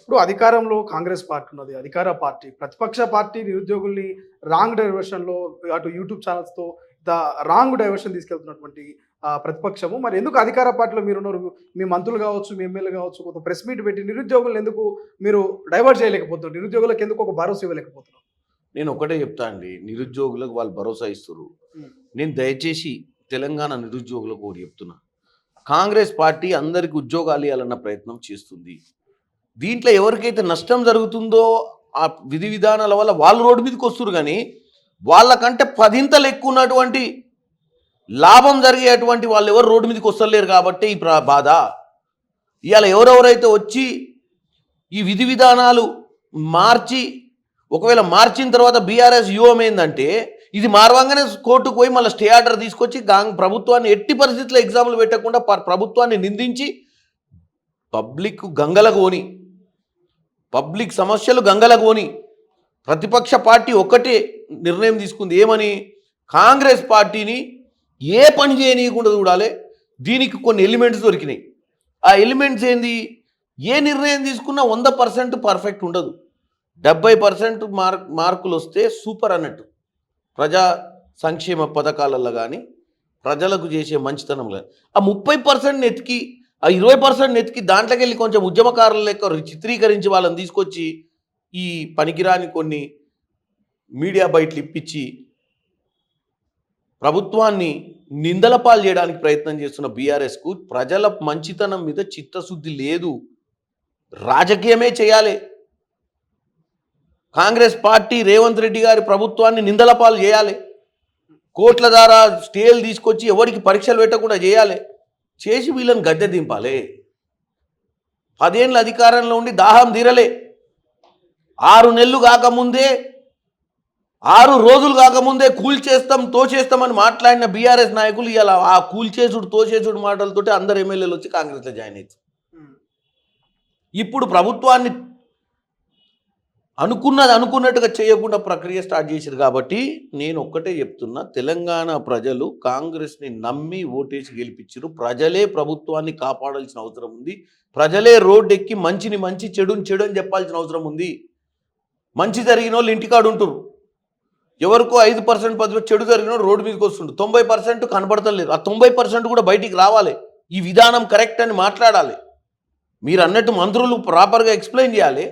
ఇప్పుడు అధికారంలో కాంగ్రెస్ పార్టీ ఉన్నది. అధికార పార్టీ. ప్రతిపక్ష పార్టీ నిరుద్యోగుల్ని రాంగ్ డైవర్షన్‌లో అటు యూట్యూబ్ ఛానెల్స్‌తో రాంగ్ డైవర్షన్ తీసుకెళ్తున్నటువంటి ప్రతిపక్షము. మరి ఎందుకు అధికార పార్టీలో మీరున్నారు? మీ మంత్రులు కావచ్చు, మీ ఎమ్మెల్యేలు కావచ్చు, కొంత ప్రెస్ మీట్ పెట్టి నిరుద్యోగులను ఎందుకు మీరు డైవర్ట్ చేయలేకపోతున్నారు? నిరుద్యోగులకు ఎందుకు ఒక భరోసా ఇవ్వలేకపోతున్నారు? నేను ఒకటే చెప్తా అండి. నిరుద్యోగులకు వాళ్ళు భరోసా ఇస్తుర్రు. హ్మ్. నేను దయచేసి తెలంగాణ నిరుద్యోగులకు ఒకటి చెప్తున్నా. కాంగ్రెస్ పార్టీ అందరికి ఉద్యోగాలు ఇవ్వాలన్న ప్రయత్నం చేస్తుంది. దీంట్లో ఎవరికైతే నష్టం జరుగుతుందో ఆ విధి విధానాల వల్ల వాళ్ళు రోడ్డు మీదకి వస్తున్నారు, కానీ వాళ్ళకంటే పదింతలు ఎక్కువ ఉన్నటువంటి లాభం జరిగేటువంటి వాళ్ళు ఎవరు రోడ్డు మీదకి వస్తలేరు కాబట్టి ఈ బాధ. ఇవాళ ఎవరెవరైతే వచ్చి ఈ విధి విధానాలు మార్చి, ఒకవేళ మార్చిన తర్వాత బీఆర్ఎస్ యువం ఏంటంటే ఇది మార్వంగానే కోర్టుకు పోయి మళ్ళీ స్టే ఆర్డర్ తీసుకొచ్చి ప్రభుత్వాన్ని ఎట్టి పరిస్థితుల్లో ఎగ్జామ్లు పెట్టకుండా ప్రభుత్వాన్ని నిందించి పబ్లిక్ గంగలగోని, పబ్లిక్ సమస్యలు గంగలగోని ప్రతిపక్ష పార్టీ ఒక్కటే నిర్ణయం తీసుకుంది. ఏమని? కాంగ్రెస్ పార్టీని ఏ పని చేయనీయకుండా చూడాలి. దీనికి కొన్ని ఎలిమెంట్స్ దొరికినాయి. ఆ ఎలిమెంట్స్ ఏంది? ఏ నిర్ణయం తీసుకున్నా 100% పర్ఫెక్ట్ ఉండదు. 70% మార్కులు వస్తే సూపర్ అన్నట్టు. ప్రజా సంక్షేమ పథకాలలో కానీ, ప్రజలకు చేసే మంచితనం కానీ, ఆ 30% నెతికి, ఆ 20% నెతికి దాంట్లోకి వెళ్ళి కొంచెం ఉద్యమకారుల లెక్క చిత్రీకరించి వాళ్ళని తీసుకొచ్చి ఈ పనికిరాని కొన్ని మీడియా బయటలు ఇప్పించి ప్రభుత్వాన్ని నిందల పాలు చేయడానికి ప్రయత్నం చేస్తున్న బీఆర్ఎస్కు ప్రజల మంచితనం మీద చిత్తశుద్ధి లేదు. రాజకీయమే చేయాలి. కాంగ్రెస్ పార్టీ రేవంత్ రెడ్డి గారి ప్రభుత్వాన్ని నిందల పాలు చేయాలి. కోట్ల ద్వారా స్టేలు తీసుకొచ్చి ఎవరికి పరీక్షలు పెట్టకుండా చేయాలి. చేసి వీళ్ళని గద్దె దింపాలి. 10 ఏళ్ళ అధికారంలో ఉండి దాహం తీరలే. 6 నెలలు కాకముందే, 6 రోజులు కాకముందే కూల్చేస్తాం, తోచేస్తామని మాట్లాడిన బీఆర్ఎస్ నాయకులు ఇలా ఆ కూల్చేసుడు, తోచేసుడు మాటలతోటి అందరు ఎమ్మెల్యేలు వచ్చి కాంగ్రెస్లో జాయిన్ అవుతారు. ఇప్పుడు ప్రభుత్వాన్ని అనుకున్నట్టుగా చేయకుండా ప్రక్రియ స్టార్ట్ చేశారు. కాబట్టి నేను ఒక్కటే చెప్తున్నా, తెలంగాణ ప్రజలు కాంగ్రెస్ని నమ్మి ఓటేసి గెలిపించారు. ప్రజలే ప్రభుత్వాన్ని కాపాడాల్సిన అవసరం ఉంది. ప్రజలే రోడ్డెక్కి మంచిని మంచి, చెడుని చెడు అని చెప్పాల్సిన అవసరం ఉంది. మంచి జరిగిన వాళ్ళు ఇంటికాడు ఉంటారు. ఎవరికో 5% 10% చెడు జరిగిన రోడ్డు మీదకి వస్తుండు. 90% కనబడతలేదు. ఆ 90% కూడా బయటికి రావాలి. ఈ విధానం కరెక్ట్ అని మాట్లాడాలి. మీరు అన్నట్టు మంత్రులు ప్రాపర్గా ఎక్స్ప్లెయిన్ చేయాలి.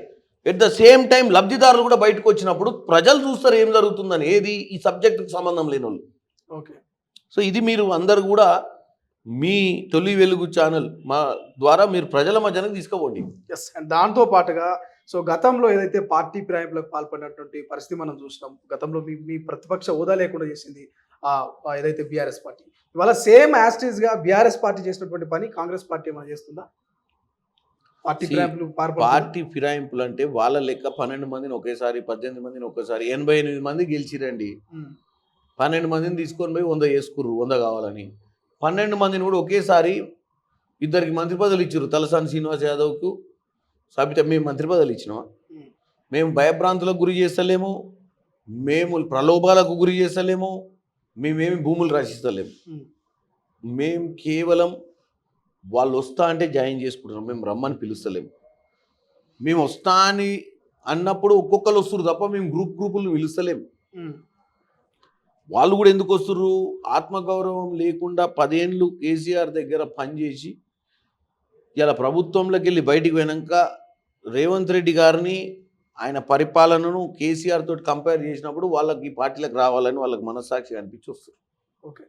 ఎట్ ద సేమ్ టైం లబ్ధిదారులు కూడా బయటకు వచ్చినప్పుడు ప్రజలు చూస్తారు ఏం జరుగుతుందని. ఏది ఈ సబ్జెక్టుకు సంబంధం లేని వాళ్ళు. ఓకే. సో ఇది మీరు అందరు కూడా మీ తొలి వెలుగు ఛానల్ మా ద్వారా మీరు ప్రజల మధ్యనకు తీసుకోండి. ఎస్. అండ్ దాంతో పాటుగా గతంలో ఏదైతే పార్టీ ఫిరాయింపులకు పాల్పడినటువంటి పరిస్థితి మనం చూసినాం. గతంలో మీ ప్రతిపక్ష హోదా లేకుండా చేసింది ఏదైతే బీఆర్ఎస్ పార్టీ. ఇవాళ సేమ్ యాస్టీస్గా బీఆర్ఎస్ పార్టీ చేసినటువంటి పని కాంగ్రెస్ పార్టీ ఏమైనా చేస్తుందా? పార్టీ ఫిరాయింపులు అంటే వాళ్ళ లెక్క 12 మందిని ఒకేసారి, 18 మందిని ఒకేసారి, 88 మంది గెలిచిరండి. 12 మందిని తీసుకొని పోయి 100 వేసుకుర్రు, 100 కావాలని. 12 మందిని కూడా ఒకేసారి ఇద్దరికి మంత్రి పదవులు ఇచ్చారు. తలసాని శ్రీనివాస్ యాదవ్కు, సబిత. మేము మంత్రి పదవులు ఇచ్చినామా? మేము భయభ్రాంతులకు గురి చేస్తలేము, మేము ప్రలోభాలకు గురి చేస్తలేము, మేమేమి భూములు రచిస్తలేము. మేము కేవలం వాళ్ళు వస్తా అంటే జాయిన్ చేసుకుంటున్నాం. మేము రమ్మని పిలుస్తలేము. మేము వస్తా అని అన్నప్పుడు ఒక్కొక్కరు వస్తున్నారు తప్ప మేము గ్రూపులను పిలుస్తలేము. వాళ్ళు కూడా ఎందుకు వస్తుర్రు? ఆత్మగౌరవం లేకుండా 10 ఏళ్ళు కేసీఆర్ దగ్గర పనిచేసి ఇలా ప్రభుత్వంలోకి వెళ్ళి బయటికి పోయినాక రేవంత్ రెడ్డి గారిని, ఆయన పరిపాలనను కేసీఆర్ తోటి కంపేర్ చేసినప్పుడు వాళ్ళకి ఈ పార్టీలకు రావాలని వాళ్ళకి మనస్సాక్షి అనిపించి వస్తారు. ఓకే.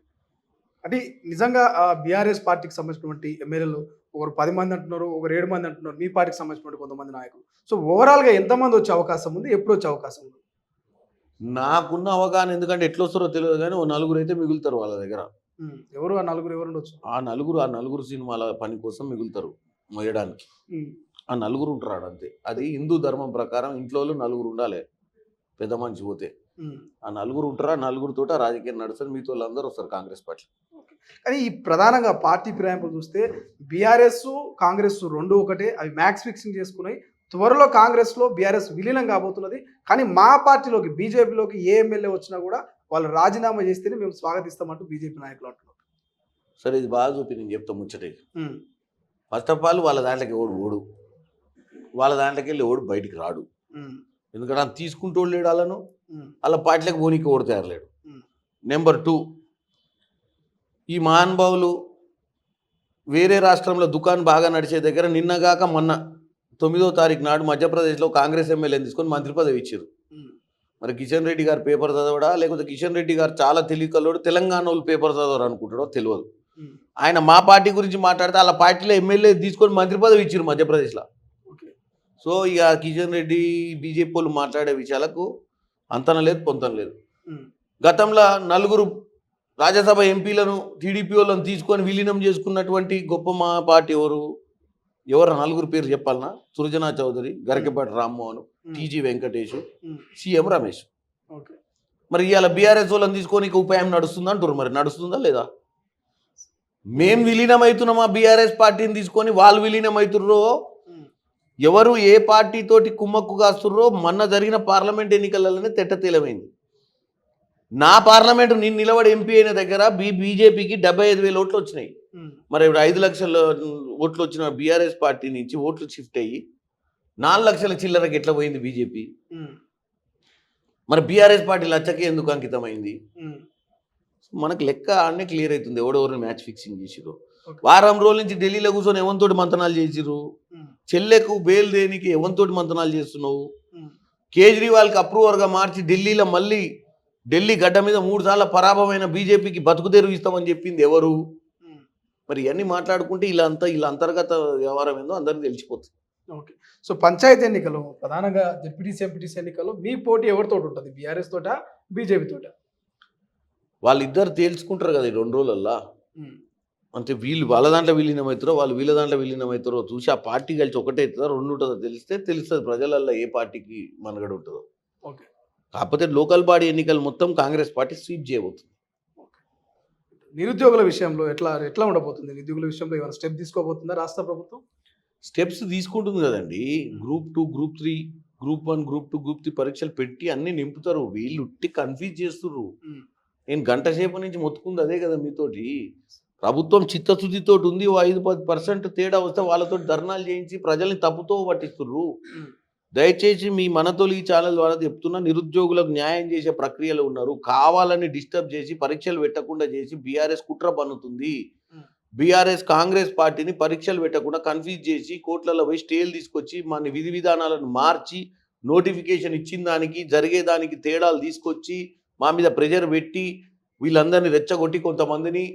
అంటే నిజంగా బీఆర్ఎస్ పార్టీకి సంబంధించినటువంటి ఎమ్మెల్యేలు ఒకరు 10 మంది అంటున్నారు, ఒకరు 7 మంది అంటున్నారు. మీ పార్టీకి సంబంధించినటువంటి కొంతమంది నాయకులు. సో ఓవరాల్గా ఎంతమంది వచ్చే అవకాశం ఉంది? ఎప్పుడు వచ్చే అవకాశం ఉంది? నాకున్న అవగాహన, ఎందుకంటే ఎట్లా వస్తారో తెలియదు, కానీ 4 అయితే మిగులుతారు వాళ్ళ దగ్గర. ఎవరు ఆ 4? ఎవరు ఉండొచ్చు? ఆ నలుగురు సినిమాల పని కోసం మిగులుతారు మోయడానికి. ఆ 4 ఉంటారు అంతే. అది హిందూ ధర్మం ప్రకారం ఇంట్లో 4 ఉండాలి. పెద్ద మనిషి పోతే ఆ 4 ఉంటారు. ఆ 4తోటి ఆ రాజకీయం నడుస్తుంది. మిగతా వాళ్ళందరూ వస్తారు కాంగ్రెస్ పార్టీ. కానీ ఈ ప్రధానంగా పార్టీ ఫిరాయింపులు చూస్తే బీఆర్ఎస్ కాంగ్రెస్ 2 ఒకటే. అవి మ్యాక్స్ ఫిక్సింగ్ చేసుకున్నాయి. త్వరలో కాంగ్రెస్లో బీఆర్ఎస్ విలీనం కాబోతున్నది. కానీ మా పార్టీలోకి, బీజేపీలోకి ఏ ఎమ్మెల్యే వచ్చినా కూడా వాళ్ళు రాజీనామా చేస్తేనే మేము స్వాగతిస్తామంటూ బీజేపీ నాయకులు అంటున్నారు. సరే, ఇది బాగా చూపి నేను చెప్తా ముచ్చటే. ఫస్ట్ ఆఫ్ ఆల్ వాళ్ళ దాంట్లోకి ఓడు వాళ్ళ దాంట్లోకి వెళ్ళి ఎవడు బయటికి రాడు. ఉమ్, ఎందుకంటే అది తీసుకుంటూ లేడు వాళ్ళను, ఉమ్, వాళ్ళ పార్టీలకు పోనీకి ఓడి తయారులేడు. ఉమ్, నెంబర్ 2, ఈ మహానుభావులు వేరే రాష్ట్రంలో దుకాణం బాగా నడిచే దగ్గర నిన్నగాక మొన్న 9వ తారీఖు నాడు మధ్యప్రదేశ్లో కాంగ్రెస్ ఎమ్మెల్యేని తీసుకొని మంత్రి పదవి ఇచ్చారు. ఉమ్, మరి కిషన్ రెడ్డి గారు పేపర్ చదవడా, లేకపోతే కిషన్ రెడ్డి గారు చాలా తెలివికల్లోడు, తెలంగాణ వాళ్ళు పేపర్ చదవరు అనుకుంటాడో తెలియదు. ఉమ్, ఆయన మా పార్టీ గురించి మాట్లాడితే వాళ్ళ పార్టీలో ఎమ్మెల్యే తీసుకొని మంత్రి పదవి ఇచ్చారు మధ్యప్రదేశ్లో. ఓకే. సో ఇక కిషన్ రెడ్డి బీజేపీ వాళ్ళు మాట్లాడే విషయాలకు అంతన లేదు పొంతన లేదు. ఉమ్, గతంలో 4 రాజ్యసభ ఎంపీలను టీడీపీ వాళ్ళని తీసుకొని విలీనం చేసుకున్నటువంటి గొప్ప మా పార్టీ ఎవరు 4 పేరు చెప్పాలన్నా? సృజనా చౌదరి, గరికపాటి రామ్మోహన్, టీజీ వెంకటేష్, ఉమ్, సీఎం రమేష్. ఓకే. మరి ఇవాళ బీఆర్ఎస్ వాళ్ళని తీసుకొని ఇక ఉపాయం నడుస్తుందా అంటారు. మరి నడుస్తుందా లేదా? మేం విలీనం అవుతున్నామా బీఆర్ఎస్ పార్టీని తీసుకొని, వాళ్ళు విలీనం అవుతుర్రో, ఉమ్, ఎవరు ఏ పార్టీ తోటి కుమ్మక్కు కాస్తుర్రో మొన్న జరిగిన పార్లమెంట్ ఎన్నికలలోనే తెల్లమైంది. నా పార్లమెంటు నేను నిలబడి ఎంపీ అయిన దగ్గర బీజేపీకి 75,000 ఓట్లు వచ్చినాయి. ఉమ్, మరి ఇప్పుడు 5 లక్షల ఓట్లు వచ్చిన బీఆర్ఎస్ పార్టీ నుంచి ఓట్లు షిఫ్ట్ అయ్యి 4 లక్షల చిల్లరకి ఎట్లా పోయింది బీజేపీ? ఉమ్, మరి బీఆర్ఎస్ పార్టీ లచ్చకే ఎందుకు అంకితమైంది? ఉమ్, మనకు లెక్క ఆడనే క్లియర్ అవుతుంది ఎవరెవరు మ్యాచ్ ఫిక్సింగ్ చేసిరు. ఓకే. వారం రోజుల నుంచి ఢిల్లీలో కూర్చొని ఎవరితోటి మంతనాలు చేసిరు. ఉమ్, చెల్లెకు బెయిల్ దేనికి ఎవరితోటి మంతనాలు చేస్తున్నావు? ఉమ్, కేజ్రీవాల్కి అప్రూవర్గా మార్చి ఢిల్లీలో మళ్ళీ ఢిల్లీ గడ్డ మీద 3 సార్లు పరాభవమైన బీజేపీకి బతుకుదెరువు ఇస్తామని చెప్పింది ఎవరు? ఉమ్, మరి ఇవన్నీ మాట్లాడుకుంటే ఇలా అంతర్గత వ్యవహారం ఏందో అందరికీ తెలిసిపోతుంది. ఓకే. సో పంచాయతీ ఎన్నికలు ప్రధానంగా జెడ్పీటీసీ ఎంపీటీసీ ఎన్నికలు మీ పోటీ ఎవరితో ఉంటుంది? బీఆర్ఎస్ తోట, బీజేపీ తోట? వాళ్ళిద్దరు తేల్చుకుంటారు కదా ఈ 2 రోజులల్లా. ఉమ్, అంటే వీళ్ళు వాళ్ళ దాంట్లో విలీనం అవుతారో, వాళ్ళు వీళ్ళ దాంట్లో విలీనం అవుతారో చూసి ఆ పార్టీ కలిసి ఒకటే అవుతుందో 2 ఉంటుందో తెలుస్తుంది ప్రజలల్లో ఏ పార్టీకి మనగడ ఉంటుందో. ఓకే. కాకపోతే లోకల్ బాడీ ఎన్నికలు మొత్తం కాంగ్రెస్ పార్టీ స్వీప్ చేయబోతుంది. ఓకే. నిరుద్యోగుల విషయంలో ఎట్లా ఎట్లా ఉండబోతుంది? నిరుద్యోగుల విషయంలో ఏమైనా స్టెప్ తీసుకోబోతుందా రాష్ట్ర ప్రభుత్వం? స్టెప్స్ తీసుకుంటుంది కదండి. Group 2, group 3, group 1, group 2, group 3 పరీక్షలు పెట్టి అన్నీ నింపుతారు. వీళ్ళు ఉట్టి కన్ఫ్యూజ్ చేస్తుర్రు. ఉమ్, నేను గంట సేపు నుంచి మొత్తుకుంది అదే కదా మీతోటి. ప్రభుత్వం చిత్తశుద్ధితో ఉంది. 5-10% తేడా వస్తే వాళ్ళతో ధర్నాలు చేయించి ప్రజల్ని తప్పుతో పట్టిస్తుర్రు. ఉమ్, దయచేసి మీ మనతోలి ఛానల్ ద్వారా చెప్తున్నా, నిరుద్యోగులకు న్యాయం చేసే ప్రక్రియలో ఉన్నారు. కావాలని డిస్టర్బ్ చేసి పరీక్షలు పెట్టకుండా చేసి బీఆర్ఎస్ కుట్ర పన్నుతుంది. ఉమ్, బీఆర్ఎస్ కాంగ్రెస్ పార్టీని పరీక్షలు పెట్టకుండా కన్ఫ్యూజ్ చేసి కోర్టులలో పోయి స్టేలు తీసుకొచ్చి మన విధి విధానాలను మార్చి నోటిఫికేషన్ ఇచ్చిన దానికి జరిగేదానికి తేడాలు తీసుకొచ్చి మా మీద ప్రెజర్ పెట్టి వీళ్ళందరినీ రెచ్చగొట్టి కొంతమందిని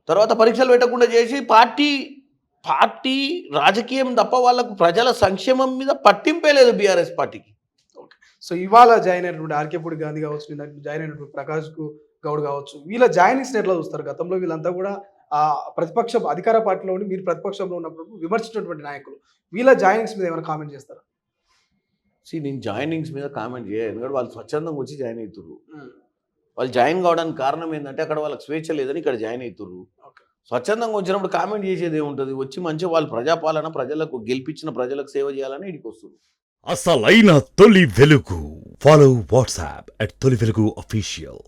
తర్వాత పరీక్షలు పెట్టకుండా చేసి పార్టీ రాజకీయం తప్ప వాళ్ళకు ప్రజల సంక్షేమం మీద పట్టింపే లేదు బీఆర్ఎస్ పార్టీకి. ఓకే. సో ఇవాళ జాయిన్ అయినటువంటి ఆర్కేపూడి గాంధీ కావచ్చు, నిన్న జాయిన్ అయినటువంటి ప్రకాష్ గౌడ్ కావచ్చు, వీళ్ళ జాయినింగ్స్ ఎట్లా చూస్తారు? గతంలో వీళ్ళంతా కూడా ప్రతిపక్ష అధికార పార్టీలో ఉండి మీరు ప్రతిపక్షంలో ఉన్నప్పుడు విమర్శించినటువంటి నాయకులు. వీళ్ళ జాయినింగ్స్ మీద ఏమైనా కామెంట్ చేస్తారా? నేను జాయినింగ్స్ మీద కామెంట్ చేయను. ఎందుకంటే వాళ్ళు స్వచ్ఛందంగా వచ్చి జాయిన్ అవుతుర్రు. ఉమ్, వాళ్ళు జాయిన్ కావడానికి కారణం ఏంటంటే అక్కడ వాళ్ళకి స్వేచ్ఛ లేదని ఇక్కడ జాయిన్ అవుతుర్రు. ఓకే. స్వచ్ఛందంగా వచ్చినప్పుడు కామెంట్ చేసేది ఏముంటుంది? వచ్చి మంచిగా వాళ్ళు ప్రజాపాలన ప్రజలకు గెలిపించిన ప్రజలకు సేవ చేయాలని ఇడికి వస్తుంది. అసలైన తొలి వెలుగు. ఫాలో వాట్సాప్ @తొలి వెలుగు official.